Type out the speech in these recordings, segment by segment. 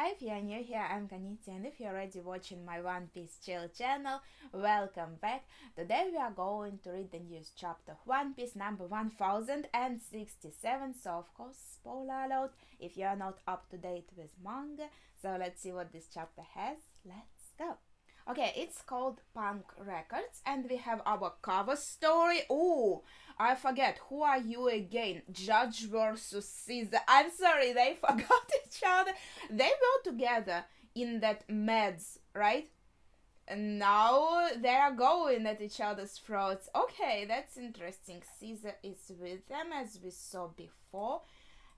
Hi, if you're new here, I'm Kaniti, and if you're already watching my One Piece Chill channel, welcome back. Today we are going to read the newest chapter of One Piece number 1067, so of course, spoiler alert if you're not up to date with manga. So let's see what this chapter has. Let's go. Okay, it's called Punk Records, and we have our cover story. Oh, I forget, who are you again? Judge versus Caesar. I'm sorry, they forgot each other. They were together in that meds, right? And now they are going at each other's throats. Okay, that's interesting. Caesar is with them, as we saw before.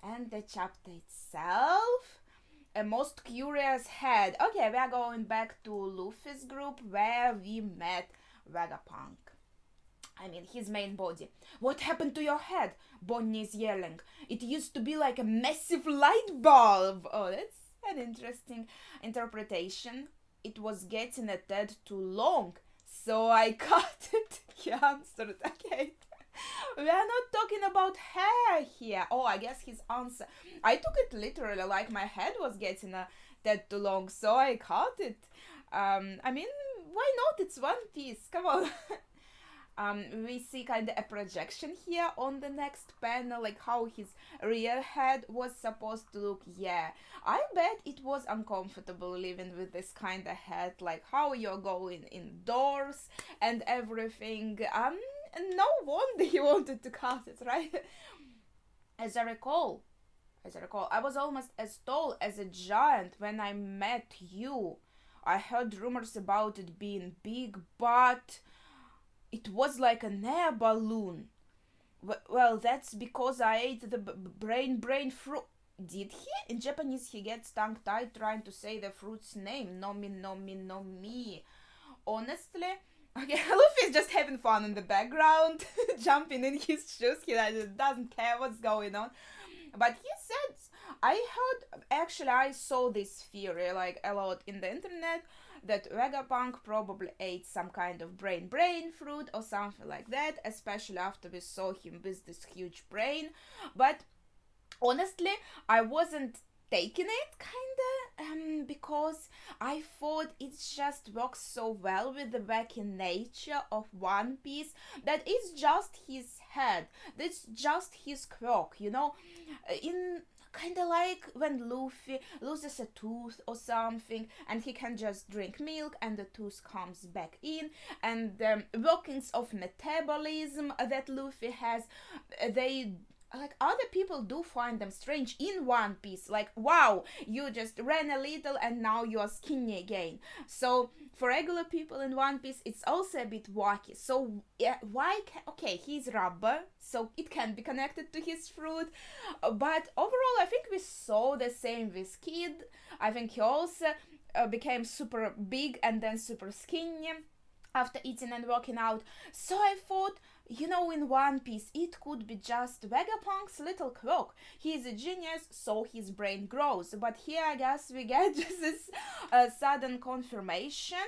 And the chapter itself, a most curious head. Okay, we are going back to Luffy's group where we met Vegapunk. I mean, his main body. What happened to your head? Bonnie is yelling. It used to be like a massive light bulb. Oh, that's an interesting interpretation. It was getting a tad too long, so I cut it. He answered. Okay. We are not talking about hair here. Oh, I guess his answer. I took it literally, like my head was getting a tad too long, so I cut it. I mean, why not? It's One Piece. Come on. We see kind of a projection here on the next panel, like how his real head was supposed to look. Yeah, I bet it was uncomfortable living with this kind of head, like how you're going indoors and everything. No wonder he wanted to cut it, right? As I recall, I was almost as tall as a giant when I met you. I heard rumors about it being big, but it was like an air balloon. Well, that's because I ate the brain fruit. Did he? In Japanese, he gets tongue-tied trying to say the fruit's name. No me, no me, no me. Honestly, okay, Luffy's just having fun in the background, jumping in his shoes. He doesn't care what's going on. But he said, I saw this theory like a lot in the internet that Vegapunk probably ate some kind of brain fruit or something like that, especially after we saw him with this huge brain. But honestly, I wasn't taking it because I thought it just works so well with the wacky nature of One Piece that it's just his head, that's just his quirk, in kind of like when Luffy loses a tooth or something and he can just drink milk and the tooth comes back in, and the workings of metabolism that Luffy has, they like other people do find them strange in One Piece. Like, wow, you just ran a little and now you're skinny again. So for regular people in One Piece, it's also a bit wacky. So yeah, okay, he's rubber, so it can be connected to his fruit. But overall, I think we saw the same with Kid. I think he also became super big and then super skinny after eating and working out. So I thought, in One Piece, it could be just Vegapunk's little quirk. He is a genius, so his brain grows. But here, I guess, we get just this sudden confirmation.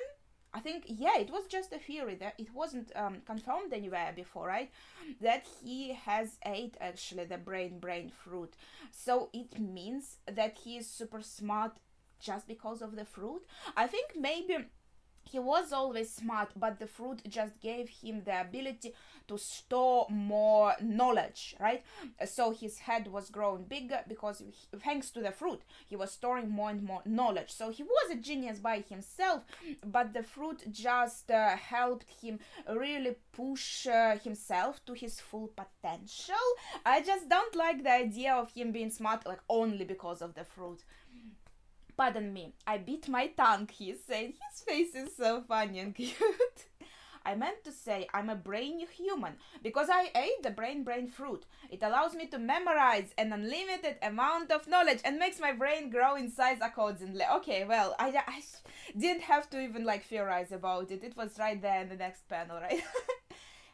I think, yeah, it was just a theory that it wasn't confirmed anywhere before, right? That he has ate actually the brain fruit. So it means that he is super smart just because of the fruit. I think maybe he was always smart, but the fruit just gave him the ability to store more knowledge, right? So his head was growing bigger because thanks to the fruit, he was storing more and more knowledge. So he was a genius by himself, but the fruit just helped him really push himself to his full potential. I just don't like the idea of him being smart like only because of the fruit. Pardon me, I bit my tongue, he said. His face is so funny and cute. I meant to say I'm a brainy human because I ate the brain fruit. It allows me to memorize an unlimited amount of knowledge and makes my brain grow in size accordingly. Okay, well, I didn't have to even theorize about it. It was right there in the next panel, right?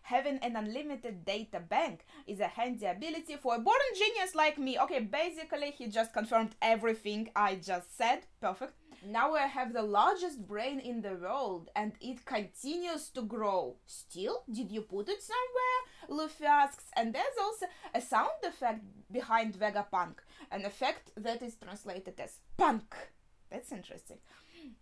Having an unlimited data bank is a handy ability for a born genius like me. Okay, basically he just confirmed everything I just said. Perfect. Now I have the largest brain in the world and it continues to grow. Still? Did you put it somewhere? Luffy asks, and there's also a sound effect behind Vegapunk, an effect that is translated as punk. That's interesting.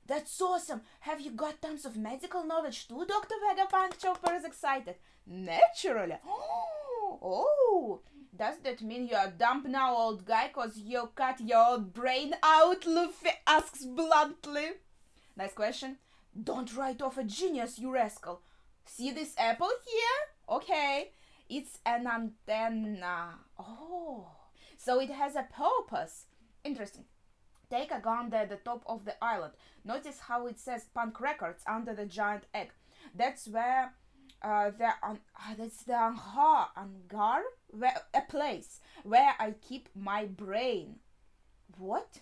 That's awesome. Have you got tons of medical knowledge too, Dr. Vegapunk? Chopper is excited. Naturally. Oh, does that mean you're a dumb now, old guy, cause you cut your old brain out? Luffy asks bluntly. Nice question. Don't write off a genius, you rascal. See this apple here? Okay. It's an antenna. Oh, so it has a purpose. Interesting. Take a gander at the top of the island. Notice how it says Punk Records under the giant egg. That's where that's the hangar, where, a place where I keep my brain. What?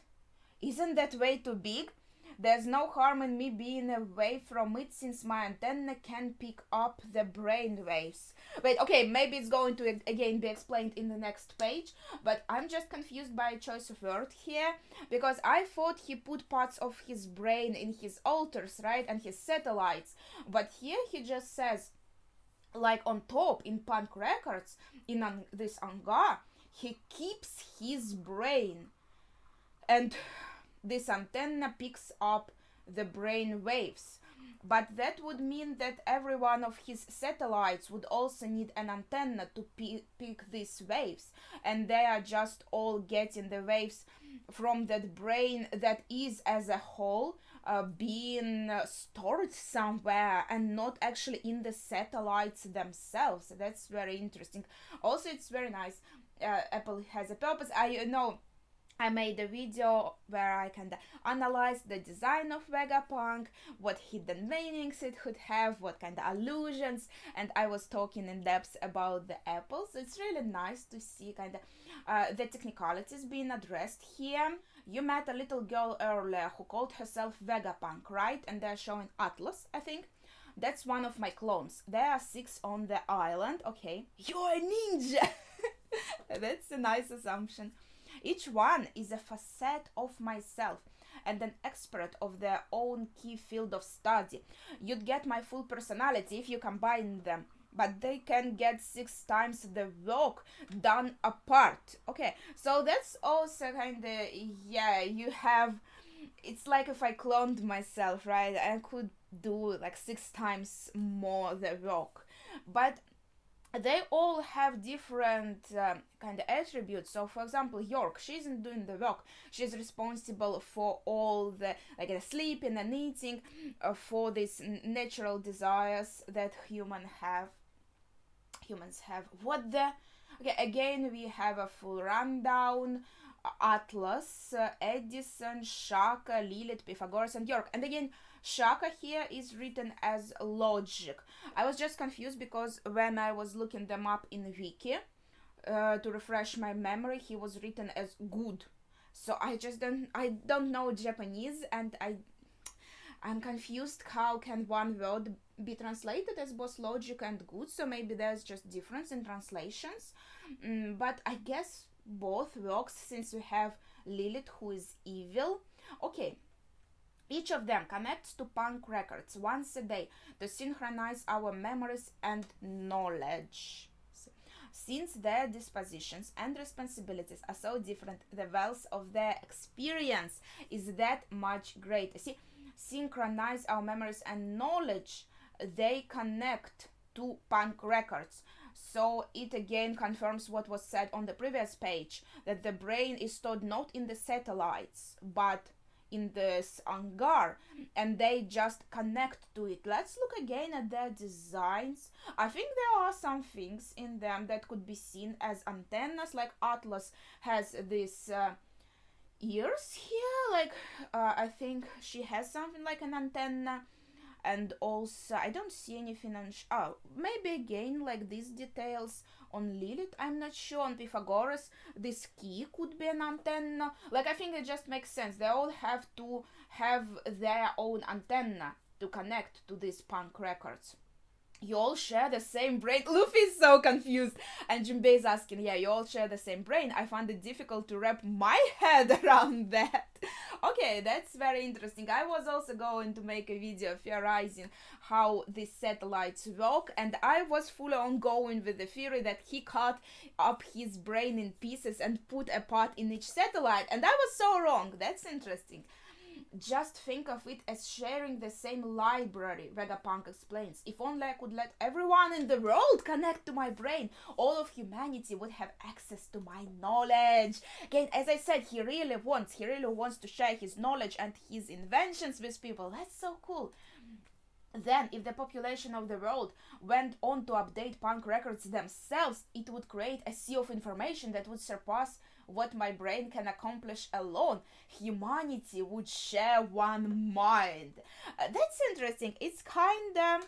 Isn't that way too big? There's no harm in me being away from it since my antenna can pick up the brain waves. Wait, okay, maybe it's going to again be explained in the next page, but I'm just confused by a choice of word here, because I thought he put parts of his brain in his altars, right, and his satellites, but here he just says, like on top in Punk Records, in this hangar, he keeps his brain, and this antenna picks up the brain waves. But that would mean that every one of his satellites would also need an antenna to pick these waves. And they are just all getting the waves from that brain that is as a whole being stored somewhere and not actually in the satellites themselves. That's very interesting. Also, it's very nice. Apple has a purpose. I made a video where I kind of analyzed the design of Vegapunk, what hidden meanings it could have, what kind of allusions, and I was talking in depth about the apples. It's really nice to see kind of the technicalities being addressed here. You met a little girl earlier who called herself Vegapunk, right? And they're showing Atlas, I think. That's one of my clones. There are 6 on the island. Okay. You're a ninja! That's a nice assumption. Each one is a facet of myself and an expert of their own key field of study. You'd get my full personality if you combine them, but they can get 6 times the work done apart. Okay, so that's also kind of, yeah, you have, it's like if I cloned myself, right? I could do like 6 times more the work, but they all have different kind of attributes. So for example, York, she isn't doing the work. She's responsible for all the like the sleeping and eating, for these natural desires that humans have. What the? Okay, again we have a full rundown. Atlas, Edison, Shaka, Lilith, Pythagoras, and York. And again, Shaka here is written as logic. I was just confused because when I was looking them up in Wiki to refresh my memory, he was written as good. So I don't know Japanese, and I'm confused how can one word be translated as both logic and good. So maybe there's just difference in translations. But I guess both works since we have Lilith who is evil. Okay. Each of them connects to Punk Records once a day to synchronize our memories and knowledge. Since their dispositions and responsibilities are so different, the wealth of their experience is that much greater. See, synchronize our memories and knowledge, they connect to Punk Records. So it again confirms what was said on the previous page, that the brain is stored not in the satellites, but in this hangar, and they just connect to it. Let's look again at their designs. I think there are some things in them that could be seen as antennas, like Atlas has this ears here, like I think she has something like an antenna. And also I don't see anything on maybe again like these details on Lilith, I'm not sure. On Pythagoras, this key could be an antenna. Like I think it just makes sense, they all have to have their own antenna to connect to these Punk Records. You all share the same brain. Luffy is so confused, and Jinbei is asking, yeah, you all share the same brain. I found it difficult to wrap my head around that. Okay, that's very interesting. I was also going to make a video theorizing how these satellites work, and I was full on going with the theory that he cut up his brain in pieces and put a part in each satellite, and I was so wrong. That's interesting. Just think of it as sharing the same library, Vegapunk explains. If only I could let everyone in the world connect to my brain, all of humanity would have access to my knowledge. Again, as I said, he really wants to share his knowledge and his inventions with people. That's so cool. Then, if the population of the world went on to update punk records themselves, it would create a sea of information that would surpass what my brain can accomplish alone. Humanity would share one mind. That's interesting. It's kind of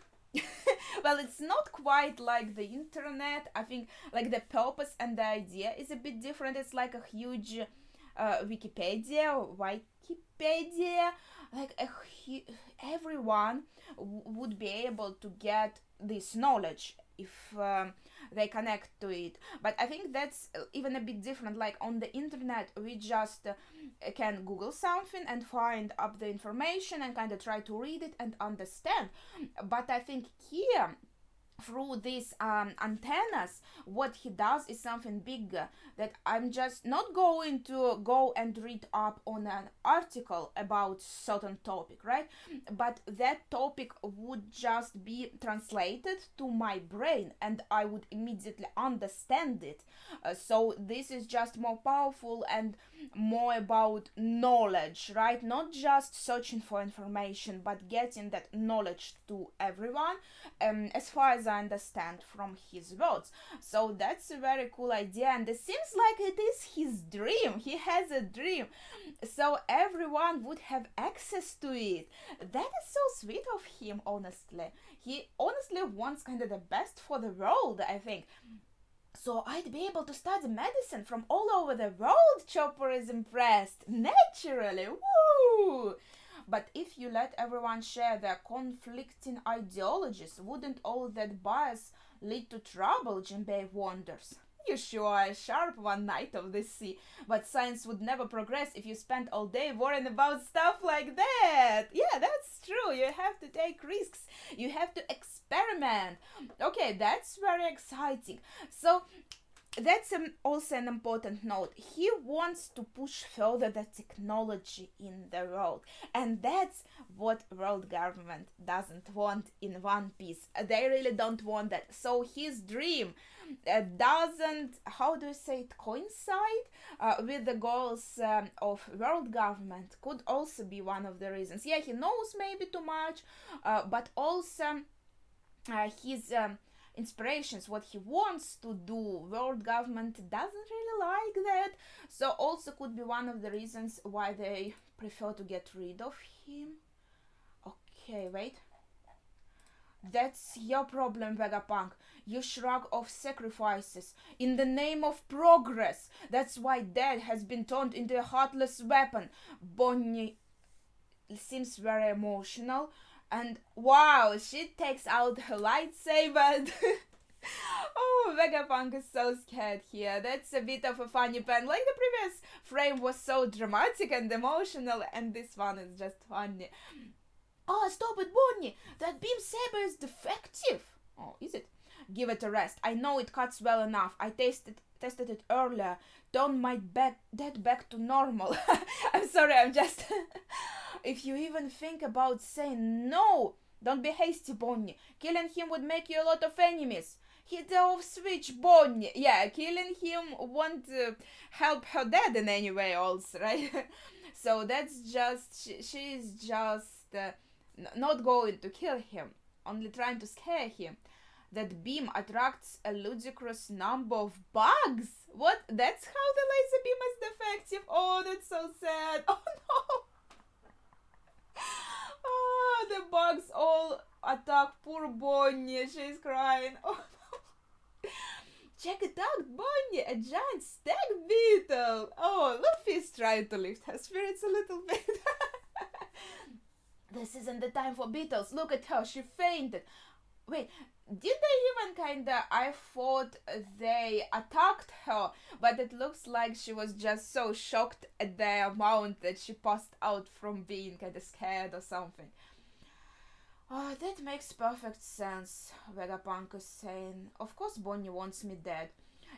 well, it's not quite like the internet. I think like the purpose and the idea is a bit different. It's like a huge Wikipedia, like everyone would be able to get this knowledge if they connect to it. But I think that's even a bit different. Like on the internet, we just can Google something and find up the information and kind of try to read it and understand. But I think here, through these antennas, what he does is something bigger, that I'm just not going to go and read up on an article about certain topic, right? But that topic would just be translated to my brain and I would immediately understand it. So this is just more powerful and more about knowledge, right? Not just searching for information, but getting that knowledge to everyone, as far as I understand from his words. So that's a very cool idea, and it seems like it is his dream. He has a dream, so everyone would have access to it. That is so sweet of him, honestly. He honestly wants kind of the best for the world, I think. So I'd be able to study medicine from all over the world. Chopper is impressed. Naturally, woo! But if you let everyone share their conflicting ideologies, wouldn't all that bias lead to trouble? Jinbei wonders. You sure are a sharp one, Knight of the Sea, but science would never progress if you spent all day worrying about stuff like that. Yeah, that's true. You have to take risks. You have to experiment. Okay, that's very exciting. So that's also an important note. He wants to push further the technology in the world, and that's what world government doesn't want in One Piece. They really don't want that. So his dream doesn't, how do you say it, coincide with the goals of world government. Could also be one of the reasons. Yeah, he knows maybe too much, but also his inspirations, what he wants to do, world government doesn't really like that. So also could be one of the reasons why they prefer to get rid of him. Okay, wait. That's your problem, Vegapunk. You shrug off sacrifices in the name of progress. That's why death has been turned into a heartless weapon. Bonnie seems very emotional. And wow, she takes out her lightsaber. Oh, Vegapunk is so scared here. That's a bit of a funny pen. Like the previous frame was so dramatic and emotional, and this one is just funny. Oh, stop it, Bonnie! That beam saber is defective. Oh, is it? Give it a rest. I know it cuts well enough. I tested it earlier. Turn my dead back to normal. I'm sorry, I'm just... If you even think about saying no, don't be hasty, Bonnie. Killing him would make you a lot of enemies. Hit the off switch, Bonnie. Yeah, killing him won't help her dad in any way also, right? So that's just... She's just not going to kill him, only trying to scare him. That beam attracts a ludicrous number of bugs. What? That's how the laser beam is defective? Oh, that's so sad. Oh no. Oh, the bugs all attack poor Bonnie. She's crying. Oh no. Check it out, Bonnie, a giant stag beetle. Oh, Luffy's trying to lift her spirits a little bit. This isn't the time for beetles. Look at her, she fainted. Wait, did they even kinda... I thought they attacked her, but it looks like she was just so shocked at the amount that she passed out from being kinda scared or something. Oh, that makes perfect sense, Vegapunk is saying. Of course Bonnie wants me dead.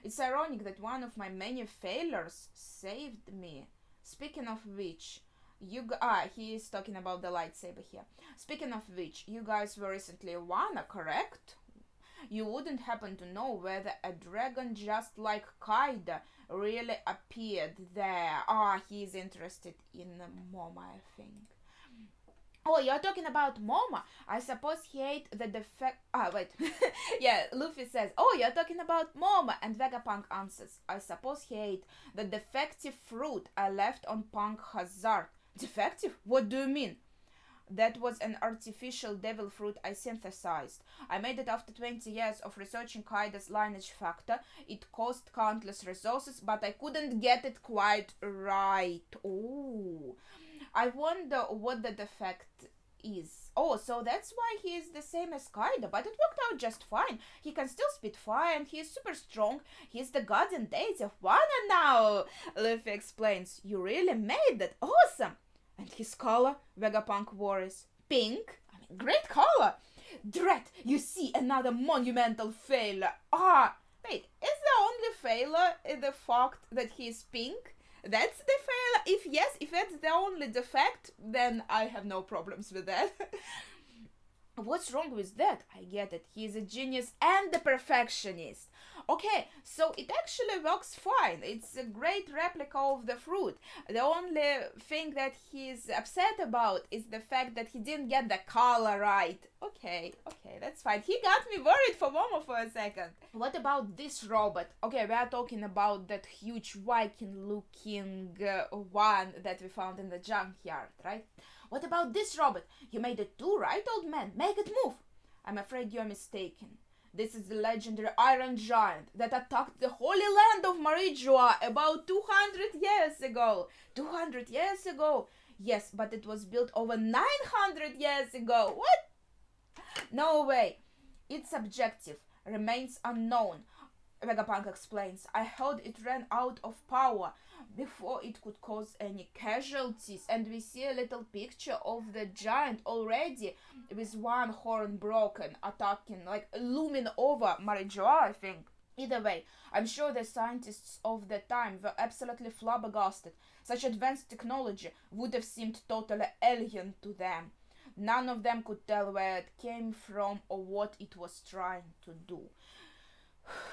It's ironic that one of my many failures saved me. Speaking of which, He is talking about the lightsaber here. Speaking of which, you guys were recently in Wano, correct? You wouldn't happen to know whether a dragon just like Kaida really appeared there. He's interested in Moma, I think. Oh, you're talking about Moma. I suppose he ate the defect. Wait. Yeah, Luffy says, oh, you're talking about Moma. And Vegapunk answers, I suppose he ate the defective fruit I left on Punk Hazard. Defective? What do you mean? That was an artificial devil fruit I synthesized. I made it after 20 years of researching Kaida's lineage factor. It cost countless resources, but I couldn't get it quite right. Oh, I wonder what the defect is. Oh, so that's why he is the same as Kaida, but it worked out just fine. He can still spit fire and he is super strong. He's the guardian deity of Wano now, Luffy explains. You really made that. Awesome. And his color? Vegapunk worries. Pink? I mean, great color. Drat, you see, another monumental failure. Wait, is the only failure the fact that he is pink? That's the failure? If yes, if that's the only defect, then I have no problems with that. What's wrong with that? I get it. He's a genius and a perfectionist. Okay, so it actually works fine. It's a great replica of the fruit. The only thing that he's upset about is the fact that he didn't get the color right. Okay, that's fine. He got me worried for Momo for a second. What about this robot? Okay, we are talking about that huge Viking-looking one that we found in the junkyard, right? What about this robot? You made it too, right, old man? Make it move. I'm afraid you're mistaken. This is the legendary Iron Giant that attacked the Holy Land of Marijoa about 200 years ago. 200 years ago? Yes, but it was built over 900 years ago. What? No way. Its objective remains unknown, Vegapunk explains. I heard it ran out of power before it could cause any casualties, and we see a little picture of the giant already with one horn broken, attacking, like looming over Marijoa, I think. Either way, I'm sure the scientists of the time were absolutely flabbergasted. Such advanced technology would have seemed totally alien to them. None of them could tell where it came from or what it was trying to do.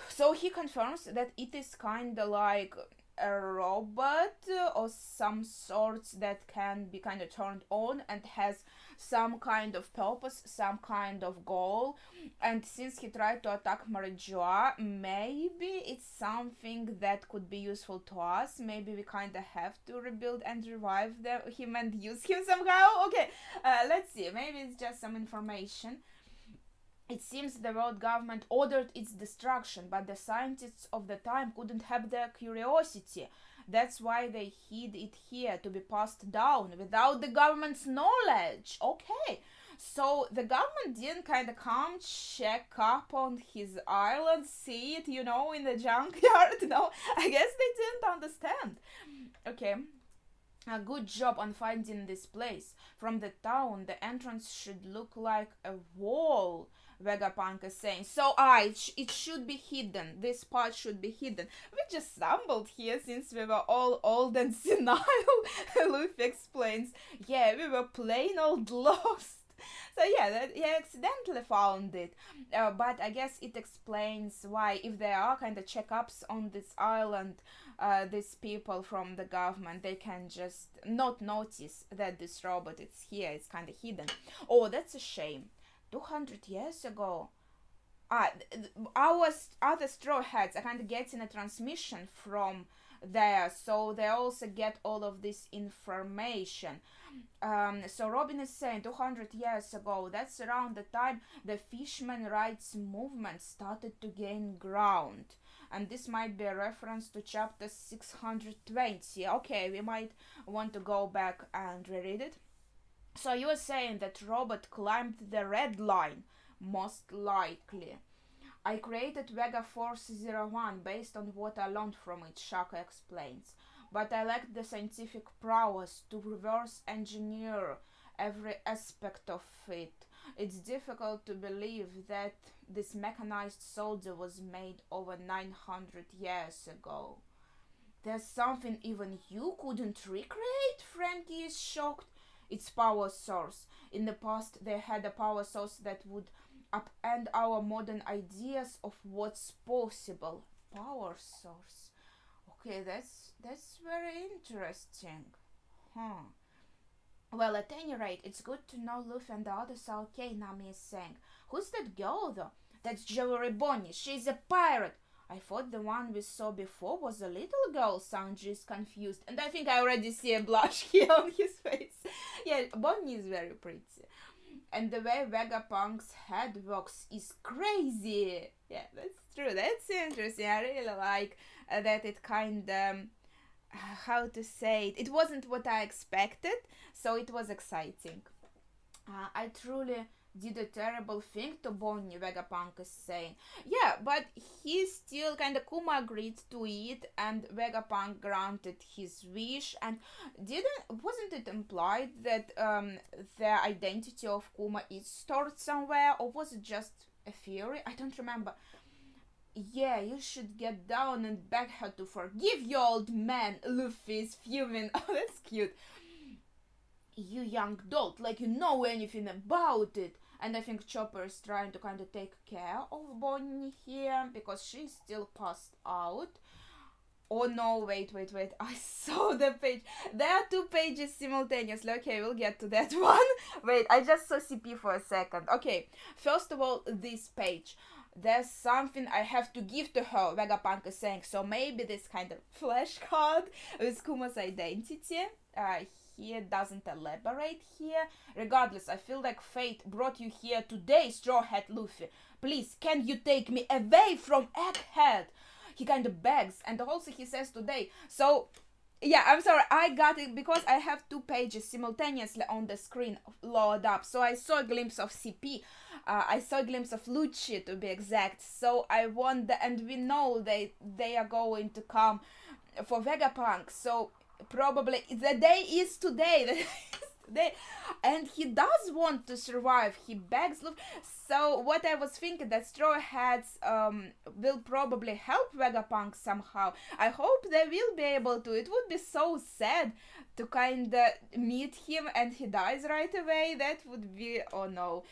So he confirms that it is kinda like a robot or some sorts that can be kind of turned on and has some kind of purpose, some kind of goal. And since he tried to attack Marijoa, maybe it's something that could be useful to us. Maybe we kind of have to rebuild and revive him and use him somehow. Okay, let's see. Maybe it's just some information. It seems the world government ordered its destruction, but the scientists of the time couldn't have their curiosity. That's why they hid it here to be passed down without the government's knowledge. Okay, so the government didn't kind of come check up on his island, see it, in the junkyard. No, I guess they didn't understand. Okay. A good job on finding this place. From the town, the entrance should look like a wall, Vegapunk is saying. So, it should be hidden. This part should be hidden. We just stumbled here since we were all old and senile, Luffy explains. Yeah, we were plain old lost. So yeah, he accidentally found it, but I guess it explains why, if there are kind of checkups on this island, these people from the government, they can just not notice that this robot is here. It's kind of hidden. Oh, that's a shame. 200 years ago. Our other Straw Hats are kind of getting a transmission from there, so they also get all of this information. So Robin is saying 200 years ago, that's around the time the Fishman rights movement started to gain ground. And this might be a reference to chapter 620. Okay, we might want to go back and reread it. So you were saying that Robert climbed the red line, most likely. I created Vega Force 01 based on what I learned from it, Shaka explains. But I lacked the scientific prowess to reverse engineer every aspect of it. It's difficult to believe that this mechanized soldier was made over 900 years ago. There's something even you couldn't recreate? Frankie is shocked. It's power source. In the past, they had a power source that would upend our modern ideas of what's possible. Power source. Okay, that's very interesting. Huh. Well, at any rate, it's good to know Luffy and the others are okay, Nami is saying. Who's that girl, though? That's Jewelry Bonnie. She's a pirate. I thought the one we saw before was a little girl. Sanji is confused. And I think I already see a blush here on his face. Yeah, Bonnie is very pretty. And the way Vegapunk's head works is crazy. Yeah, that's true. That's interesting. I really like that it kind of... how to say it? It wasn't what I expected, so it was exciting. I truly did a terrible thing to Bonnie, Vegapunk is saying. Yeah, but he still kind of Kuma agreed to it, and Vegapunk granted his wish. And wasn't it implied that the identity of Kuma is stored somewhere, or was it just a theory? I don't remember. Yeah, you should get down and beg her to forgive you, old man. Luffy is fuming. Oh, that's cute. You young dolt, like you know anything about it. And I think Chopper is trying to kind of take care of Bonnie here, because she's still passed out. Oh no, wait. I saw the page. There are 2 pages simultaneously. Okay, we'll get to that one. Wait, I just saw CP for a second. Okay, first of all, this page. There's something I have to give to her, Vegapunk is saying. So maybe this kind of flashcard with Kuma's identity. He doesn't elaborate here. Regardless, I feel like fate brought you here today, Straw Hat Luffy. Please, can you take me away from Egghead? He kind of begs, and also he says today. So, yeah, I'm sorry, I got it because I have 2 pages simultaneously on the screen load up. So I saw a glimpse of CP. I saw a glimpse of Lucci, to be exact. So I wonder, and we know they are going to come for Vegapunk. So probably the day is today. And he does want to survive. He begs Luffy. So what I was thinking, that Straw Hats will probably help Vegapunk somehow. I hope they will be able to. It would be so sad to kind of meet him and he dies right away. That would be, oh no.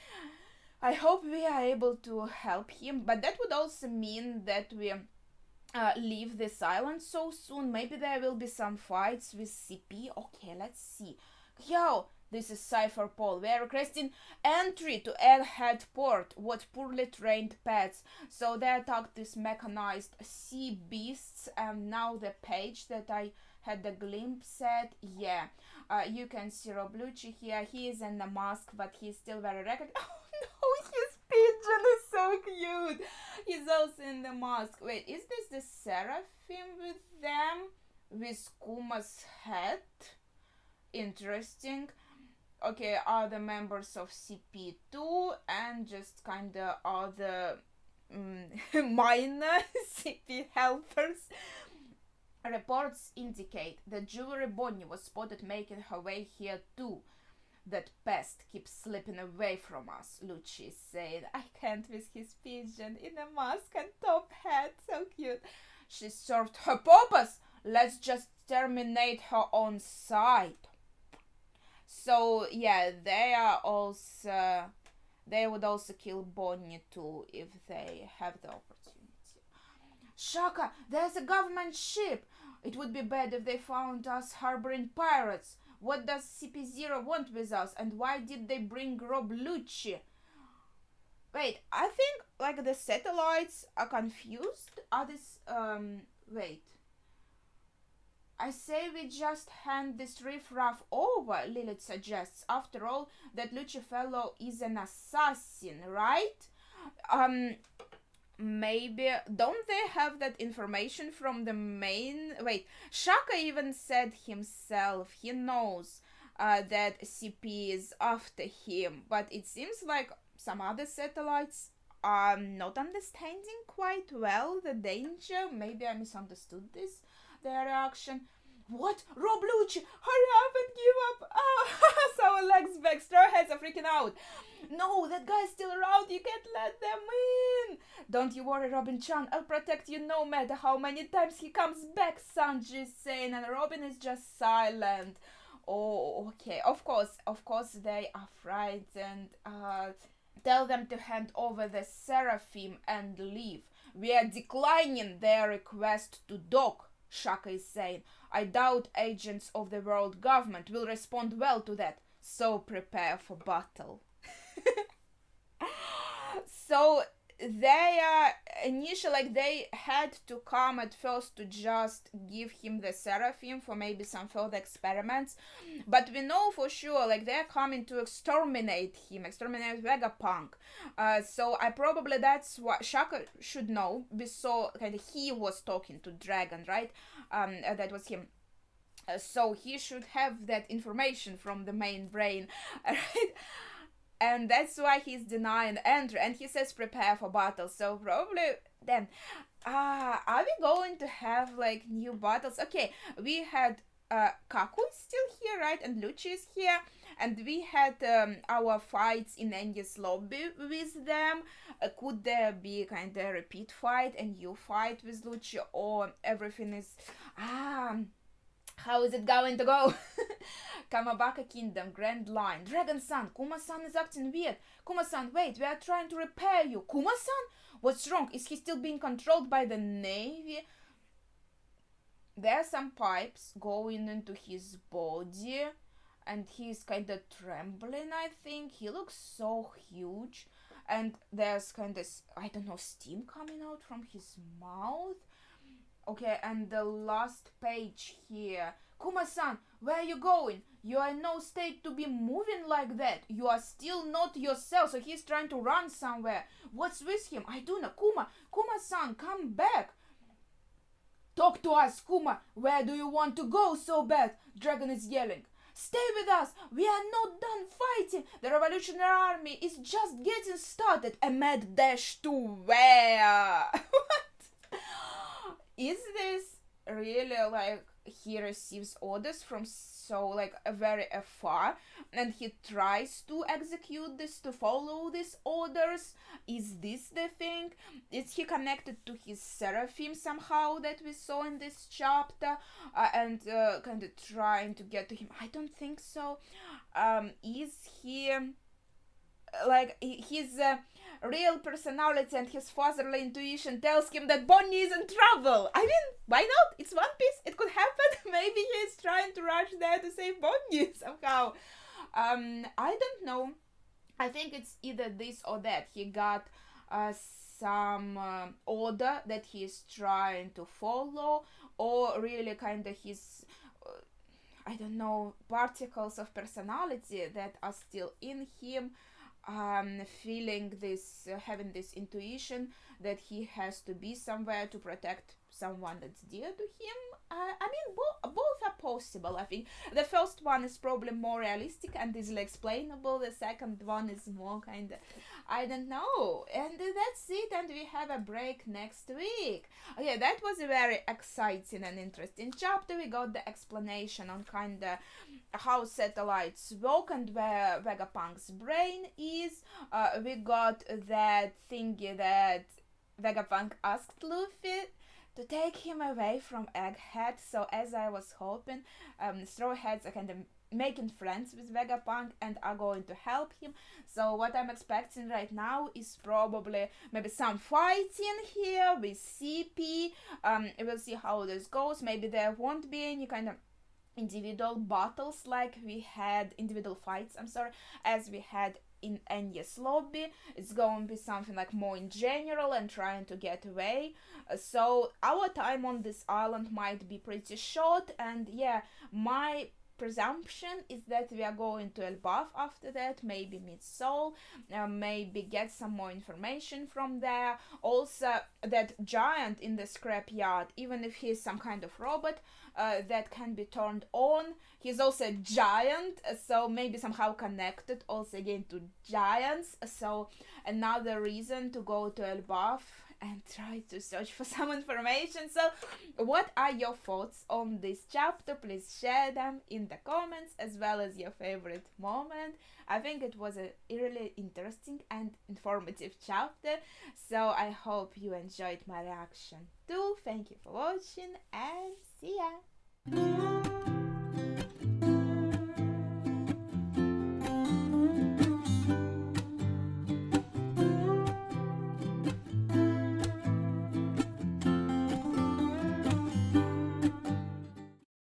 I hope we are able to help him, but that would also mean that we leave this island so soon. Maybe there will be some fights with CP. Okay, let's see. Yo, this is Cypher Paul. We are requesting entry to Egghead Port. What poorly trained pets. So they attacked these mechanized sea beasts, and now the page that I had a glimpse at. Yeah, you can see Roblucci here. He is in the mask, but he's still very ragged. Oh no, his pigeon is so cute. He's also in the mask. Wait, is this the Seraphim with them? With Kuma's hat? Interesting. Okay, are the members of CP2 and just kinda other minor CP helpers. Reports indicate that Jewelry Bonnie was spotted making her way here too. That pest keeps slipping away from us, Lucci is saying. I can't with his pigeon in a mask and top hat, so cute. She served her purpose. Let's just terminate her on sight. So yeah, they would also kill Bonnie too if they have the opportunity. Shaka, there's a government ship. It would be bad if they found us harboring pirates. What does CP0 want with us, and why did they bring Rob Lucci? Wait, I think like the satellites are confused. Are this wait. I say we just hand this riffraff over, Lilith suggests. After all, that Lucci fellow is an assassin, right? Maybe, don't they have that information from the main... Wait, Shaka even said himself, he knows that CP is after him, but it seems like some other satellites are not understanding quite well the danger. Maybe I misunderstood their reaction. What? Rob Lucci, hurry up and give up! Oh, so our legs back. Straw Hats are freaking out. No, that guy's still around. You can't let them in. Don't you worry, Robin-chan. I'll protect you no matter how many times he comes back, Sanji is saying, and Robin is just silent. Oh, okay. Of course they are frightened. Tell them to hand over the Seraphim and leave. We are declining their request to dock, Shaka is saying. I doubt agents of the world government will respond well to that. So prepare for battle. So they initially they had to come at first to just give him the Seraphim for maybe some further experiments, but we know for sure they're coming to exterminate Vegapunk. So I probably that's what Shaka should know. We saw he was talking to Dragon, right? That was him. So he should have that information from the main brain, right? And that's why he's denying entry. And he says prepare for battle. So probably then, are we going to have new battles? Okay, we had Kaku is still here, right? And Lucci is here. And we had our fights in Enya's lobby with them. Could there be a repeat fight, a new fight with Lucci, or everything is how is it going to go? Kamabaka Kingdom, Grand Line. Dragon-san, Kuma-san is acting weird. Kuma-san, wait, we are trying to repair you. Kuma-san? What's wrong? Is he still being controlled by the Navy? There are some pipes going into his body, and he's trembling, I think. He looks so huge. And there's I don't know, steam coming out from his mouth. Okay, and the last page here. Kuma-san, where are you going? You are in no state to be moving like that. You are still not yourself. So he's trying to run somewhere. What's with him? I don't know. Kuma-san, come back. Talk to us, Kuma. Where do you want to go so bad? Dragon is yelling. Stay with us. We are not done fighting. The Revolutionary Army is just getting started. A mad dash to where? What? Is this really he receives orders from very far, and he tries to execute this, to follow these orders? Is this the thing? Is he connected to his Seraphim somehow that we saw in this chapter, and trying to get to him? I don't think so. Is he his real personality and his fatherly intuition tells him that Bonnie is in trouble? I mean, why not? It's One Piece. It could happen. Maybe he's trying to rush there to save Bonnie somehow. I don't know. I think it's either this or that. He got some order that he's trying to follow, or really his I don't know, particles of personality that are still in him, feeling this, having this intuition that he has to be somewhere to protect someone that's dear to him. I mean, both are possible. I think the first one is probably more realistic and easily explainable. The second one is more I don't know. And that's it. And we have a break next week. Okay, that was a very exciting and interesting chapter. We got the explanation on how satellites work and where Vegapunk's brain is. We got that thingy that Vegapunk asked Luffy to take him away from Egghead. So as I was hoping, Straw Hats are making friends with Vegapunk and are going to help him. So what I'm expecting right now is probably maybe some fighting here with CP. We'll see how this goes. Maybe there won't be any individual battles like we had, individual fights, as we had in Enya's lobby. It's going to be something more in general and trying to get away. So our time on this island might be pretty short, and yeah, my presumption is that we are going to Elbaf after that, maybe meet Soul, maybe get some more information from there. Also, that giant in the scrapyard, even if he's some kind of robot that can be turned on, he's also a giant, so maybe somehow connected also again to giants. So another reason to go to Elbaf and try to search for some information. So, what are your thoughts on this chapter? Please share them in the comments, as well as your favorite moment. I think it was a really interesting and informative chapter, so I hope you enjoyed my reaction too. Thank you for watching, and see ya!